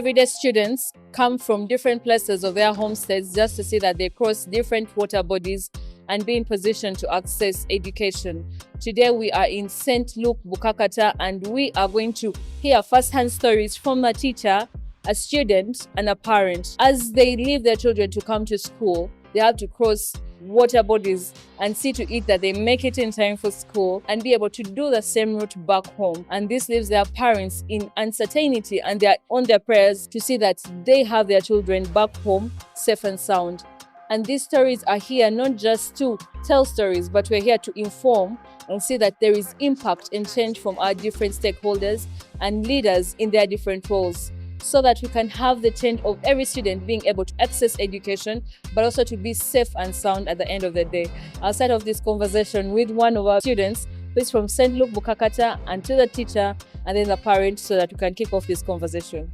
everyday students come from different places of their homesteads just to see that they cross different water bodies and be in position to access education. Today we are in St. Luke, Bukakata, and we are going to hear first-hand stories from a teacher, a student, and a parent. As they leave their children to come to school, they have to cross water bodies and see to it that they make it in time for school and be able to do the same route back home. And this leaves their parents in uncertainty, and they're on their prayers to see that they have their children back home safe and sound. And these stories are here not just to tell stories, but we're here to inform and see that there is impact and change from our different stakeholders and leaders in their different roles, so that we can have the change of every student being able to access education, but also to be safe and sound at the end of the day. I'll start off this conversation with one of our students who is from St. Luke, Bukakata, and to the teacher and then the parent, so that we can kick off this conversation.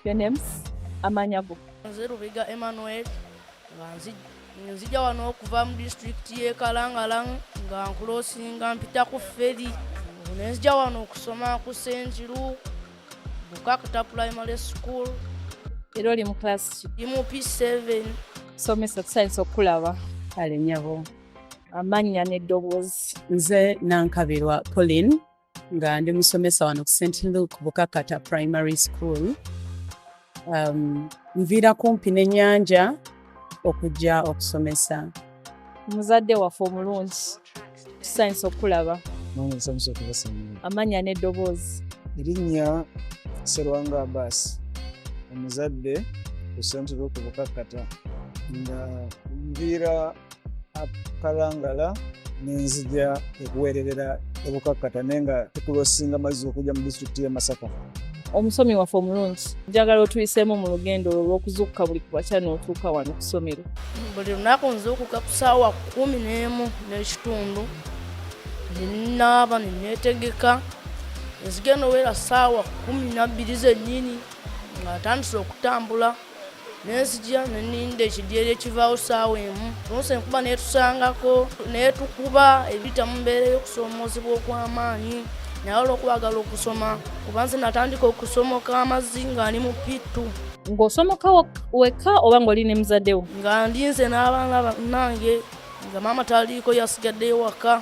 Your names? Amanyago. Zerubiga Emmanuel. Nzija wano okuva mu district ye Kalangala nga nkulosinga mpita ku ferry. Nzija wano okusoma ku St. Luke Bukakata Primary School. Era oli mu class Imu P7. somesa science okulaba. Kale nyabo. Amannya n'eddoboozi. Nze Nankabirwa Pauline nga ndi musomesa wano ku St. Luke Bukakata Primary School. Nvira kumpi n'ennyanja okujja okusomesa. Muzadde waffe omulungi. Science okulaba. Nsomesa okubasomera. Amannya n'eddoboozi. Erinnya Serwanga Abbas, omuzadde ku St. Luke Bukakata, nga nviira Kalangala nenzija okuweererera e Bukakata naye nga tukulosinga mazzi okujja mu disitulikiti y'e Masaka. Omusomi waffe omulungi. Njagala otuyiseemu mu lugendo olw'okuzuukuka buli kumakya n'otuuka wano ku ssomero. Buli lunaku nzuukuka ku ssaawa 11:30. Ninaaba neneetegeka. Nzigenda owera ssaawa 12 zennyini nga atandise okutambula. Nenzija neninda ekidyeri ekivaawo ssaawa emu. Tunuse enkuba neetusangako neetukuba ebita mu mbeera y'okusomoozebwa okw'amaanyi. Naye olw'okwagala okusoma kuba nze natandika okusomoka amazzi nga ndi mu P2. Ng'osomoka wekka oba ng'oli ne muzaddewo? Nga ndinze n'abaana bannange nga maama taliiko yasigaddeyo waka.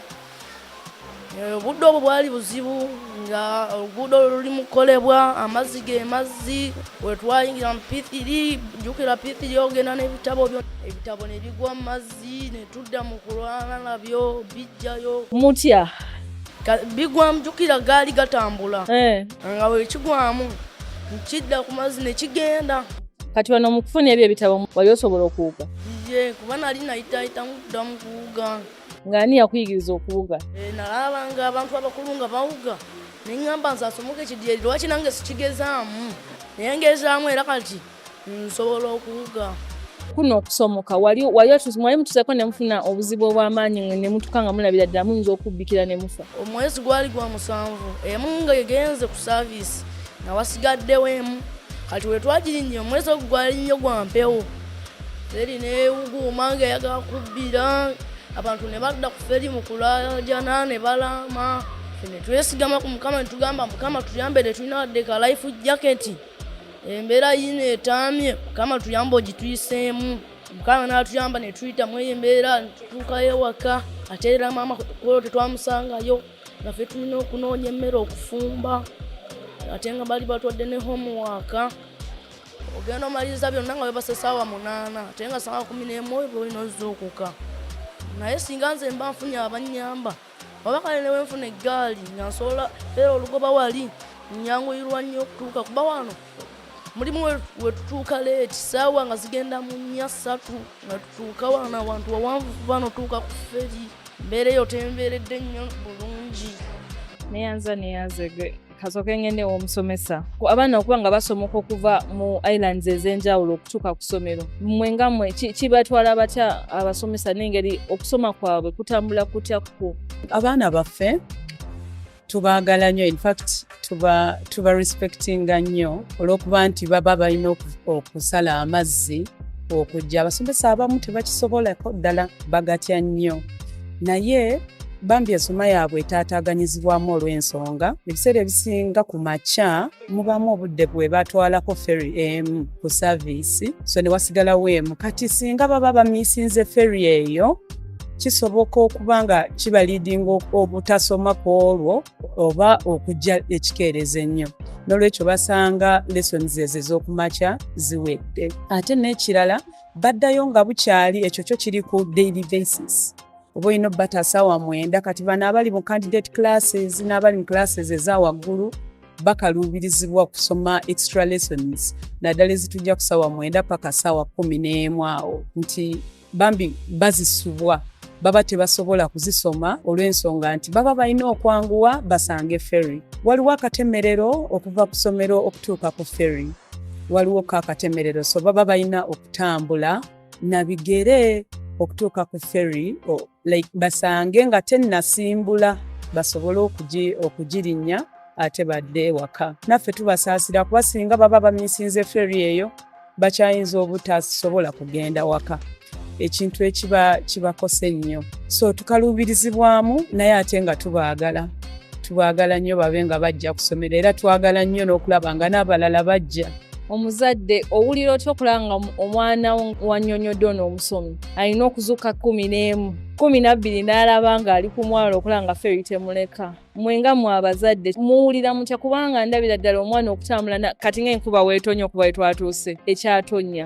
Obudde obwo bwali buzibu nga oluguudo luli mu kukolebwa, amazzi ge mazzi. We twayingira mu P3, jjukira P3 ogenda n'ebitabo byo. Ebitabo ne bigwa mu mazzi ne tudda mu kulwana nabyo bijjayo. Mutya? Bigwa mujjukira gaali gatambula. Nga we kigwamu nkidda ku mazzi ne kigenda. Kati wano mu kufuna ebyo ebitabo wali osobola okuwuga? Kuba nali nayita muddamu kuwuga. Ng'ani yakuyigiriza okuwuga? Nalaba nga abantu abakulu nga bawuga. Ne ngamba nze asomoke ekidyeri lwaki nange sikigezaamu. Naye ngezaamu era kati nsobola okuwuga. Kuno okusomoka wali mutuseeko ne mufuna obuzibu obw'amaanyi ne mutuka nga mulabira ddala muyinza okubbikira ne mufa? Omwezi gwali gwa 7. Emu nga egenze ku service nga wasigaddewo emu. Kati we twagirinnya omwezi ogwo gwali nnyo gwa mpewo. Feri neewuguuma ng'eyagala kubbira. Abantu ne badda ku feri mu kulaajana ne balama. Ne twesigama ku Mukama ne tugamba Mukama tuyambe tulina wadde ka life jacket. Embeera yino etamye Mukama tuyambe ogituyiseemu. Mukama n'atuyamba ne tuyita mu embeera tutuukayo ewaka. Ate era maama kolo tetwamusangayo nga ffe tulina okunoonya emmere okufumba. Ate nga bali batwadde ne homework. Ogenda omaliriza byonna nga webase ssaawa 8 ate nga ssaawa 11 bwe olina ozzuukuka. Naye singa nze mba nfunye abannyamba oba kale ne wenfuna eggaali nga nsobola era olugoba wali nnyanguyirwa nnyo okutuuka kuba wano mulimu we tutuuka leeti ssaawa nga zigenda mu 4-3 nga tutuuka wano abantu wawanvu bano tuuka ku feri. Mbeera eyo tembeeredde nnyo bulungi. Neyanze kasooke ngende omusomesa. Abaana okuba nga basomoka okuva mu islands ez'enjawulo okutuuka ku ssomero, mmwe nga mmwe kibatwala batya abasomesa n'engeri okusoma kwabwe kutambula kutya ku? Abaana baffe tubaagala nnyo, in fact tuba respectinga nnyo olw'okuba nti baba balina okusala amazzi okujja. Abasomesa abamu tebakisobolako ddala, bagatya nnyo. Naye bambi ensoma yaabwe etaataaganyizibwamu olw'ensonga ebiseera ebisinga ku makya mubamu obudde bwe batwalako ferry emu ku saaviisi so ne wasigalawo emu kati singa baba bamiisinze ferry eyo kisoboka okuba nga kibaliidinga obutasoma ku olwo oba okujja ekikeereza ennyo n'olwekyo basanga lessons ezo ez'okumakya ziwedde ate n'ekirala baddayo nga bukyali ekyo kyo kiri ku daily basis oba olina obbata ssaawa 9 kati bano abali mu candidate classes n'abali mu classes eza waggulu bakaluubirizibwa kusoma extra lessons naddala ezitujja ku ssaawa 9 paka ssaawa 11 awo nti bambi bazisubwa baba tebasobola kuzisoma olw'ensonga nti baba balina okwanguwa basange ferry waliwo akatemerero okuva ku ssomero okutuuka ku ferry waliwo akatemerero so baba balina okutambula na bigere okutuuka ku ferry like basange nga tennasimbula basobole okugirinnya ate badde ewaka naffe tubasaasira kuba singa baba bamiisinze ferry eyo bakyayinza obutasobola kugenda waka ekintu kibakosa ennyo so tukaluubirizibwamu naye ate nga tubaagala nnyo babe nga bajja kusomera era twagala nnyo n'okulaba nga n'abalala bajja omuzadde owulira otya okulaba nga omwana wannyonnyodde n'omusomi alina okuzuuka 11 12 n'alaba nga ali ku mwalo okulaba nga ferry temuleka mwenga mu abazadde muwulira mutya kubanga ndabira ddala omwana okutambula kati ng'enkuba weetonya okuba wetwatuuse ekyatonya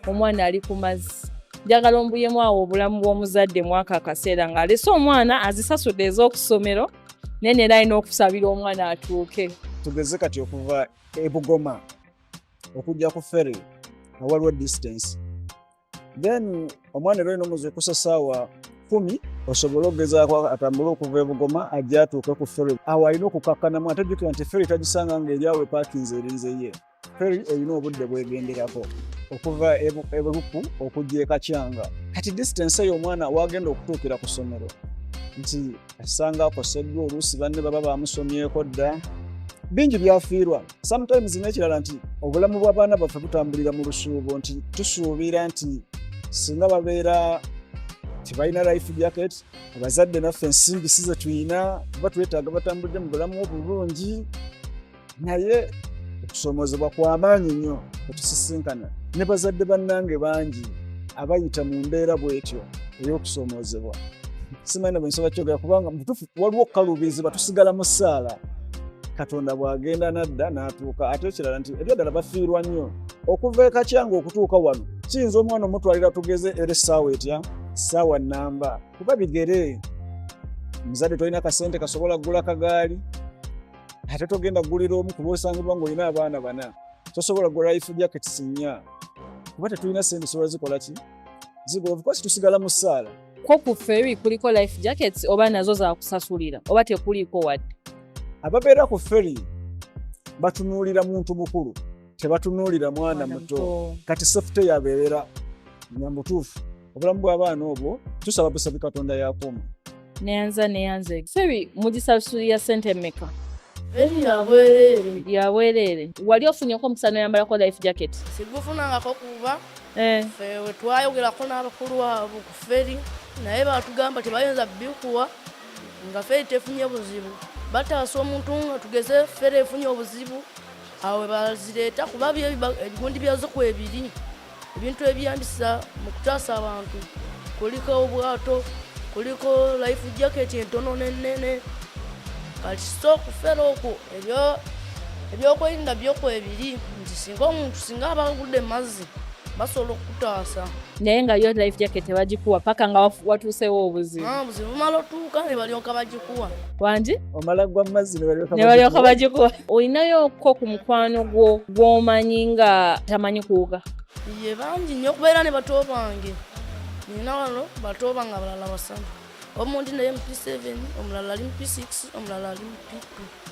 omwana ali ku mazzi njagala ombuyemu awo obulamu bw'omuzadde mwaka akaseera ng'alese omwana azisasudde ez'okusomero naye neera alina okusabira omwana atuuke tugeze kati okuva e Bugoma okujja ku ferry awaliwo distance then omwana era olina omuzuukusa ssaawa 10 osobole okugezaako atambule okuva e Bugoma ajja atuuke ku ferry awo alina okukakkanamu atajjukira nti ferry tagisanga ng'eryawo epaakinze erinze ye ferry erina obudde bwegenderako okuva e Buruku okujja e Kakyanga kati distance eyo omwana wagenda okutuukira ku ssomero nti asanga akoseddwa oluusi banne baba bamusomyeko dda bingi byafiirwa sometimes n'ekirala nti obulamu bw'abaana baffe butambulira mu lusuubo nti tusuubira nti singa babeera tebalina life jacket abazadde naffe ensimbi si ze tulina kuba twetaaga batambudde mu bulamu obulungi naye okusomozebwa kw'amaanyi nnyo otusisinkana ne bazadde bannange bangi abayita mu mbeera bw'etyo ey'okusomozebwa simanyi bwe nsobola kyogera kubanga mutuufu waliwo okukaluubirizibwa tusigala mu ssaala Katonda bw'agenda nadda n'atuuka ate ekirala nti ebyo ddala bafiirwa nnyo okuva e Kakyanga okutuuka wano kiyinza omwana omutwalira tugeze era essaawa etya ssaawa nnamba kuba bigere muzadde tolina kasente kasobola kugula kagaali ate togenda kugulira omu kuba osangibwa ng'olina abaana 4 tosobola kugula life jacket sinnya kuba tetulina sente sobola zikola ki zigola because tusigala mu ssaala ko ku ferry kuliko life jackets oba nazo zaakusasulira oba tekuliiko wadde ababeera ku ferry batunuulira muntu mukulu tebatunuulira mwana muto kati safety yabeerera nyamutuufu obulamu bw'abaana obwo tusaba busabi Katonda yakuuma neyanze ferry mugisasulira ssente mmeka yabwereere wali ofunyeko omusano yambalako life jacket sigufunangako kuba we twayogerako n'abakulu abo ku ferry naye batugamba tebayinza bikuwa nga ferry tefunye buzibu bataasa omuntu nga tugeze ferry efunye obuzibu awe bazireeta kuba ebigundi byazo ku ebiri ebintu ebyandisa mu kutaasa abantu kuliko obwato kuliko life jacket entono n'ennene kati so ku ferry okwo ebyokwerinda byokwo ebiri nti singa omuntu singa abagudde mazzi basobola okutaasa naye nga yo life jacket bagikuwa paka nga watuusewo obuzibu buzibu bumala otuuka ne balyoka bagikuwa wangi omala gwa mazzi ne balyoka bagikuwa olinayoko ku mukwano gw'omanyi nga tamanyi kuwuga ye bangi nnyo okubeera ne bato bange nina wano bato bange abalala 3 omundi naye mu P7 omulala ali mu P6 omulala ali mu P2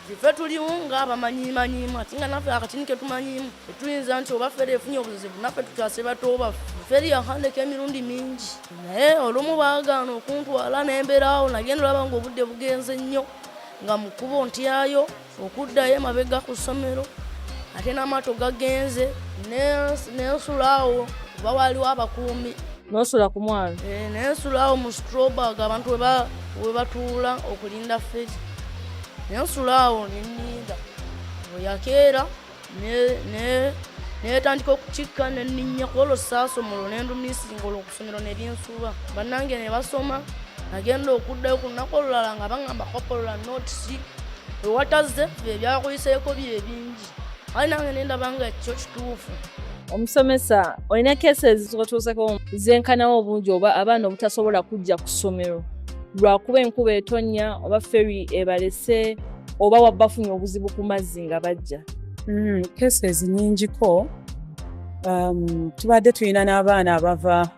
ffe tulimu ng'abamanyimanyimu ati nga naffe akatini ke tumanyimu tetuyinza nti oba ferry efunye obuzibu naffe tukyase bato baffe ferry yahandeka emirundi mingi naye olumu baagaana okuntwala n'embeeraawo nagenda olaba ng'obudde bugenze nnyo nga mu kkubo ntyayo okuddayo emabega ku ssomero ate n'amaato gagenze neesulaawo kuba waliwo abakuumi N'osula ku mwalo. Nensula awo mu strawbag abantu we batuula okulinda feri. Nensula awo nenninda. Yakeera netandika okukikka nenninnya kwolwo saasomolo nendumisinga olw'okusomero ne linsuba. Bannange ne basoma nagenda okuddayo ku lunaku olulala nga baŋŋamba kopolola notisi ewatazze ebyakuyiseeko bye bingi. Ali nange nendaba nga ekyo kituufu. Omusomesa olina cases zikotuuseko zenkanawo obungi oba abaana obutasobola kujja ku ssomero lwakuba enkuba etonnya oba ferry ebalese oba wabafunye obuzibu ku mazzi nga bajja? Cases nyingiko. Tubadde tulina n'abaana abava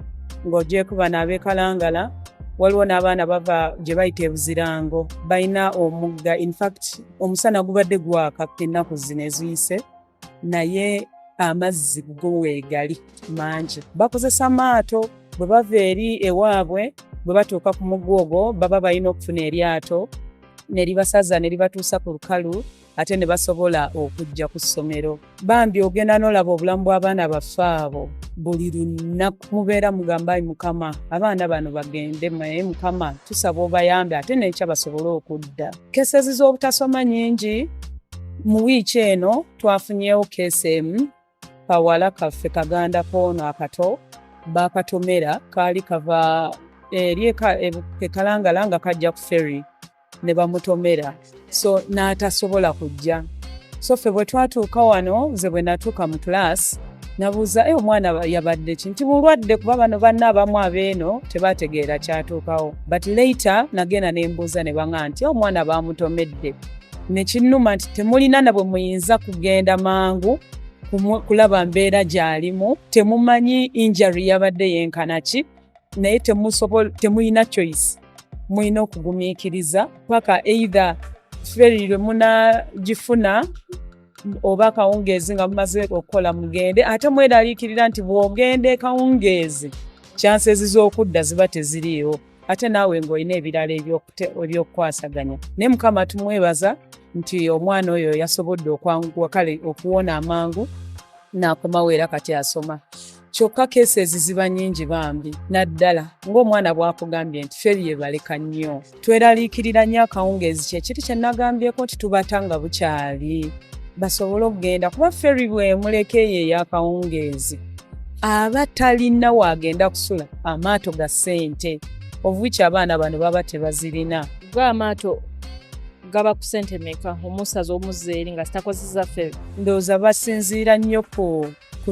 ng'ogyeko bano ab'ekalangala, waliwo n'abaana bava gye bayita ebuzirango balina omugga. In fact omusana gubadde gwaka ennaku zino eziyise naye amazzi go weegali mangi. Bakozesa maato bwe bava eri ewaabwe, bwe batuuka ku mugga ogwo baba balina okufuna eryato ne libasaza ne libatuusa ku lukalu ate ne basobola okujja ku ssomero. Bambi ogenda n'olaba obulamu bw'abaana baffe abo buli lunaku mubeera mugamba ayi Mukama abaana bano bagende naye Mukama tusaba obayambe ate n'ekya basobole okudda. Kesezi z'obutasoma nyingi. Mu wiiki eno twafunyeewo keesi emu kawala kaffe kaganda koono akato bakatomera kaali kava eri ekalangala nga kajja ku ferry ne bamutomera so n'atasobola kujja. So ffe bwe twatuuka wano nze bwe natuuka mu class nabuuza omwana yabadde ki nti mulwadde kuba bano banna abamu abeeno tebategeera kyatuukawo. But later nagenda ne mbuuza ne baŋŋamba nti omwana bamutomedde. Ne kinnuma nti temulina na bwe muyinza kugenda mangu kulaba mbeera gy'alimu, temumanyi injury yabadde yenkana ki naye temulina choice, mulina okugumiikiriza paka either ferry lwe munagifuna oba kawungeezi nga mumaze okukola mugende ate mweraliikirira nti bw'ogenda kawungeezi chances z'okudda ziba teziriiwo ate naawe ng'olina ebirala ebyokukwasaganya. Naye Mukama tumwebaza nti omwana oyo yasobodde okwanguwa kale okuwona amangu n'akomawo era kati asoma. Kyokka cases ziba nyingi bambi naddala ng'omwana bw'akugambye nti ferry ebaleka nnyo. Tweraliikirira nnyo akawungeezi kyekiri kye nagambyeko nti tubatanga bukyali basobole okugenda kuba ferry bw'emuleka eyo ey'akawungeezi aba talina waagenda kusula amaato ga ssente of which abaana bano baba tebazirina. Amaato gaba ku ssente meka omusaza omuzzeeri nga sitakozesa ferry? Ndowooza basinziira nnyo ku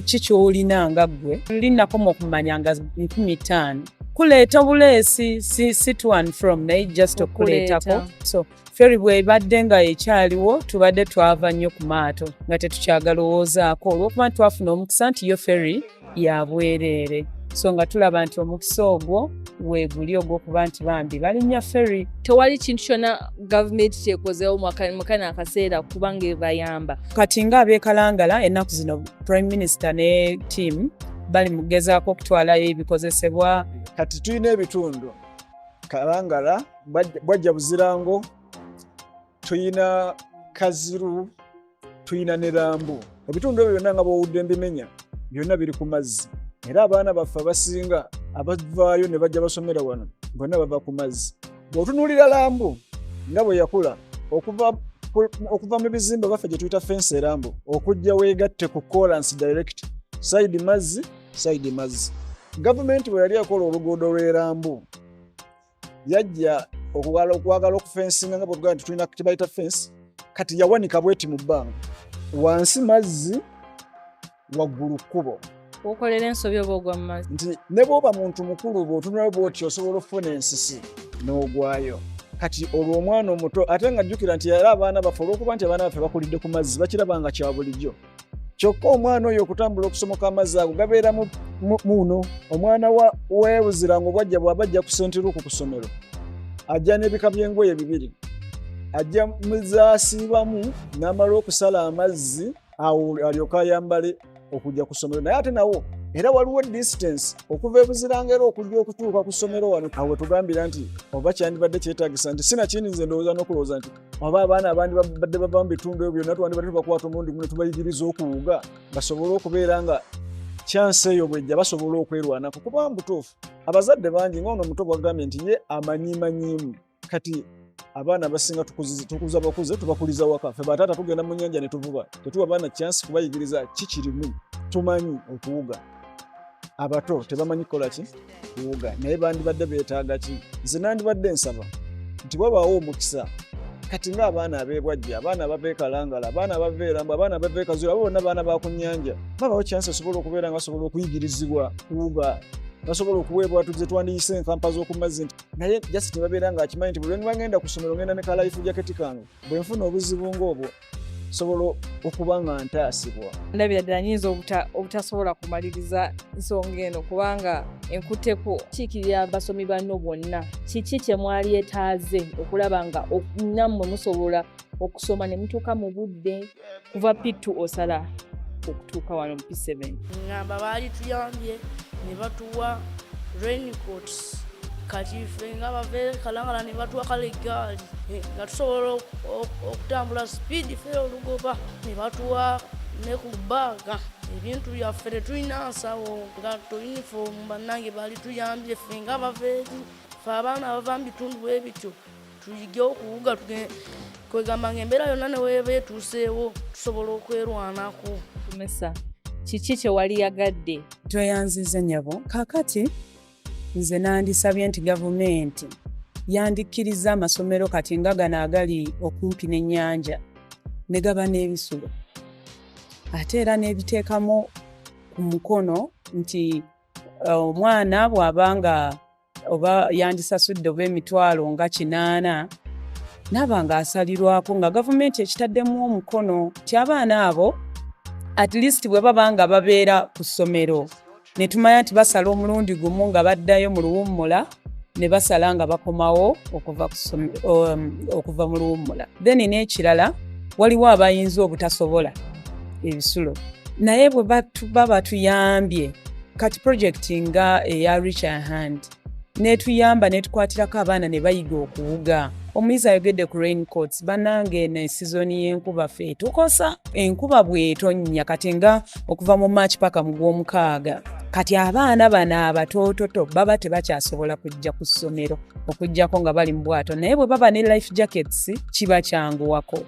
ki ky'olina nga ggwe. Linnakoma okumanya nga 5,000 kuleeta buleesi si to and from naye just okuleetako. So ferry bw'ebadde nga ekyaliwo tubadde twava nnyo ku maato nga tetukyagalowoozaako olw'okuba twafuna omukisa nti yo ferry ya bwereere. So nga tulaba nti omukisa ogwo weeguli ogw'okuba nti bambi balinnya ferry. Tewali kintu kyonna gavumenti kyekozeewo mukana akaseera kubanga ebayamba? Kati nga ab'ekalangala ennaku zino Prime Minister ne team bali mugezaako okutwalayo ebikozesebwa. Kati tulina ebitundu Kalangala, bwajja Buzirango, tulina Kaziru, tulina ne Rambu. Ebitundu ebyo byonna nga bw'owudde mbimenya byonna biri ku mazzi. Era abaana baffe abasinga abavaayo ne bajja basomera wano bonna bava ku mazzi. Bw'otunuulira Lambu nga bwe yakula okuva mu bizimbe baffe gye tuyita fence Lambu okujja weegatte ku Coransi direct side mazzi. Gavumenti bwe yali akola oluguudo lw'e Lambu yajja okwagala okufensinga nga bwetugamba nti tulina kibayita fence kati yawanika bweti mu bbanga wansi mazzi waggulu kkubo. Okolera ensobi oba ogwa mu mazzi nti ne bw'oba muntu mukulu bw'otunulayo bw'oti osobola okufuna ensisi n'ogwayo. Kati olwo omwana omuto ate nga jjukira nti era abaana baffe olw'okuba nti abaana baffe bakulidde ku mazzi bakirabanga kya bulijjo. Kyokka omwana oyo okutambula okusomoka amazzi ago gabeera muno. Omwana w'e Buzirango bw'aba ajja ku Sentiruku ku ssomero ajja n'ebika by'engoye bibiri, ajja muzaasiibamu n'amala okusala amazzi awo alyoka ayambale okujja ku ssomero. Naye ate nawo era waliwo distance okuva e Buzirango era okujja okutuuka ku ssomero wano. Awo tugambira nti oba kyandibadde kyetaagisa nti sinakindi nze ndowooza n'okulowooza nti oba abaana abandi badde bava mu bitundu ebyo byonna twandibadde tubakwata omundi guno tubayigiriza okuwuga basobole okubeera nga chance eyo bwejja basobola okwerwanako kuba mbutuufu abazadde bangi ng'ono omuto bwagambye nti ye amanyimanyimu kati abaana abasinga tukuza bakuze tubakuliza waka ffe bataata tugenda mu nnyanja ne tuvuba tetuwa baana chance kubayigiriza kikirimu tumanyi okuwuga abato tebamanyi kukola ki kuwuga naye bandibadde beetaaga ki nze nandibadde nsaba nti wabaawo omukisa kati ng'abaana abeebwajja abaana abava ekalangala abaana abava eramba abaana abava ekaziro abo bonna baana ba ku nnyanja babaawo chance esobola okubeera nga basobola okuyigirizibwa kuwuga basobola okuweebwa tuze twandiyise enkampa z'oku mazzi naye just tebabeera ng'akimanyi nti buli lwe ngenda ku ssomero ngenda ne ka life jacket kange bwe nfuna obuzibu ng'obwo sobola okuba nga ntaasibwa. Ndabira ddala nnyinza obutasobola kumaliriza nsonga eno kubanga enkutteko kiikirira abasomi banno bonna kiki kye mwali etaaze okulaba nga nammwe musobola okusoma ne mutuuka mu budde kuva P2 osala okutuuka wano mu P7. Ngamba baali tuyambye ne batuwa raincoats kati ffe nga bava Kalangala ne batuwa kale eggaali nga tusobola okutambula speed ffe olugoba ne batuwa ne ku bbaaga ebintu byaffe tetulina nsawo nga uniform bannange baali tuyambye ffe nga bava eri ffe abaana abava mu bitundu bwe bityo tuyige okuwuga kwegamba ng'embeera yonna ne weeba etuuseewo tusobola okwerwanako. Tumesa kiki kye wali yagadde? Tweyanziza nnyabo kaakati nze nandisabye nti gavumenti yandikkiriza amasomero kati nga gano agali okumpi n'ennyanja ne gaba n'ebisulo ate era n'ebiteekamu ku mukono nti omwana bw'abanga oba yandisasudde oba emitwalo nga 8 naba nga asalirwako nga gavumenti ekitaddemu omukono ti abaana abo at least bwe baba nga babeera ku ssomero ne tumanya nti basala omulundi gumu nga baddayo mu luwummula ne basala nga bakomawo okuva mu luwummula. Then n'ekirala waliwo abayinza obutasobola ebisulo naye bwe baba batuyambye kati projekiti nga eya Reach a Hand netuyamba netukwatirako abaana ne bayiga okuwuga. Omuyizi ayogedde ku raincoats bannange ne sizoni y'enkuba ffe tukosa enkuba bw'etonnya kati nga okuva mu March paka mu Gwomukaaga kati abaana bano abatoototo baba tebakyasobola kujja ku ssomero okujjako nga bali mu bwato naye bwe baba ne life jackets kiba kyanguwako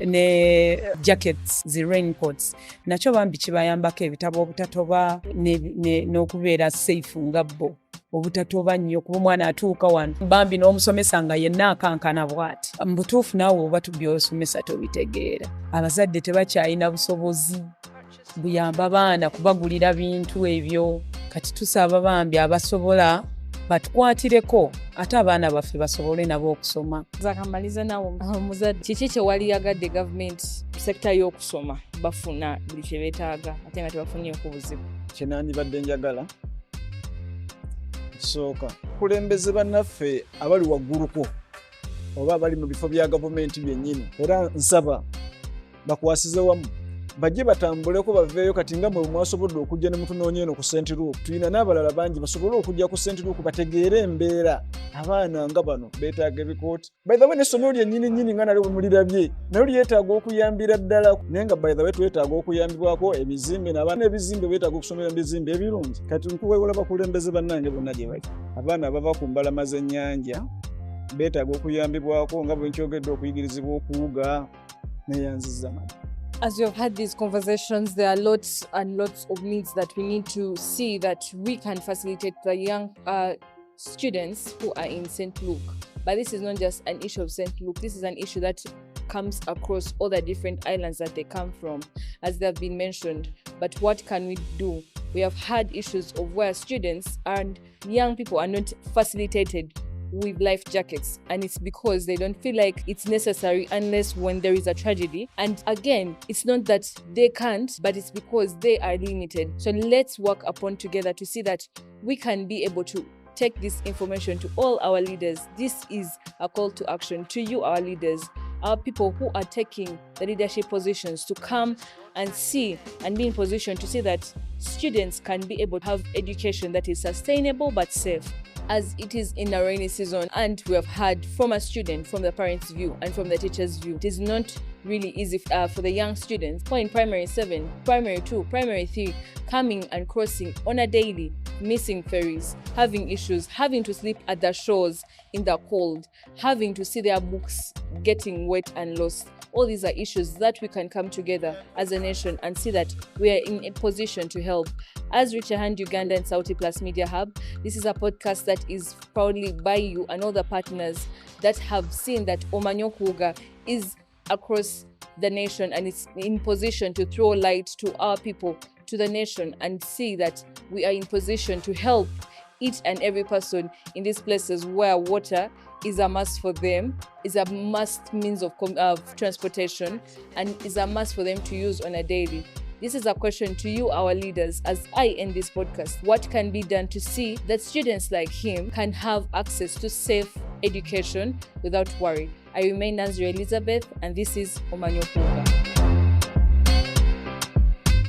ne jackets zi raincoats nakyo bambi kibayambako ebitabo obutatoba n'okubeera safe nga bo obutatoba nnyo kuba omwana atuuka wano bambi n'omusomesa nga yenna akankana bw'ati mbutuufu naawe oba by'osomesa tobitegeera abazadde tebakyalina busobozi buyamba baana kubagulira bintu ebyo kati tusaba bambi abasobola batukwatireko ate abaana baffe basobole nabo okusoma. Zakamaliza nawo muzadde kiki kye wali yagadde gavumenti sekita y'okusoma bafuna buli kye beetaaga ate nga tebafunyeeko buzibu? Kye nandibadde njagala sooka kulembeze bannaffe abali wagguluko oba abali mu bifo bya gavumenti byennyini era nsaba bakwasize wamu bajje batambuleko baveeyo kati nga mwe mwasobodde okujja ne mutunoonye eno ku St. Luke tulina n'abalala bangi basobole okujja ku St. Luke bategeere embeera abaana nga bano beetaaga ebikooti by the way n'essomero lyennyini nga nalyo bwe mulirabye nalyo lyetaaga okuyambira ddala naye nga by the way twetaaga okuyambibwako ebizimbe n'abaana ebizimbe beetaaga okusomera mu bizimbe ebirungi kati nkuweewola bakulembeze bannange bonna gye bali abaana abava ku mbalama z'ennyanja beetaaga okuyambibwako nga bwe nkyogedde okuyigirizibwa okuwuga neyanziza mali. As we have had these conversations, there are lots and lots of needs that we need to see that we can facilitate the young students who are in St. Luke. But this is not just an issue of St. Luke. This is an issue that comes across all the different islands that they come from, as they have been mentioned. But what can we do? We have had issues of where students and young people are not facilitated with life jackets, and it's because they don't feel like it's necessary unless when there is a tragedy. And again, it's not that they can't, but it's because they are limited. So let's work upon together to see that we can be able to take this information to all our leaders. This is a call to action to you, our leaders, our people who are taking the leadership positions, to come and see and be in position to see that students can be able to have education that is sustainable but safe. As it is in a rainy season, and we have heard from a student, from the parents' view and from the teacher's view, it is not really easy for the young students who are in primary 7, primary 2, primary 3, coming and crossing on a daily, missing ferries, having issues, having to sleep at the shores in the cold, having to see their books getting wet and lost. All these are issues that we can come together as a nation and see that we are in a position to help. As Reach a Hand Uganda and Sauti Plus Media Hub, this is a podcast that is proudly by you and all the partners that have seen that Omanyokuga is across the nation and it's in position to throw light to our people, to the nation, and see that we are in position to help each and every person in these places where water is a must for them, is a must means of transportation, and is a must for them to use on a daily. This is a question to you, our leaders, as I end this podcast. What can be done to see that students like him can have access to safe education without worry? I remain Nazri Elizabeth, and this is Omanyokuga.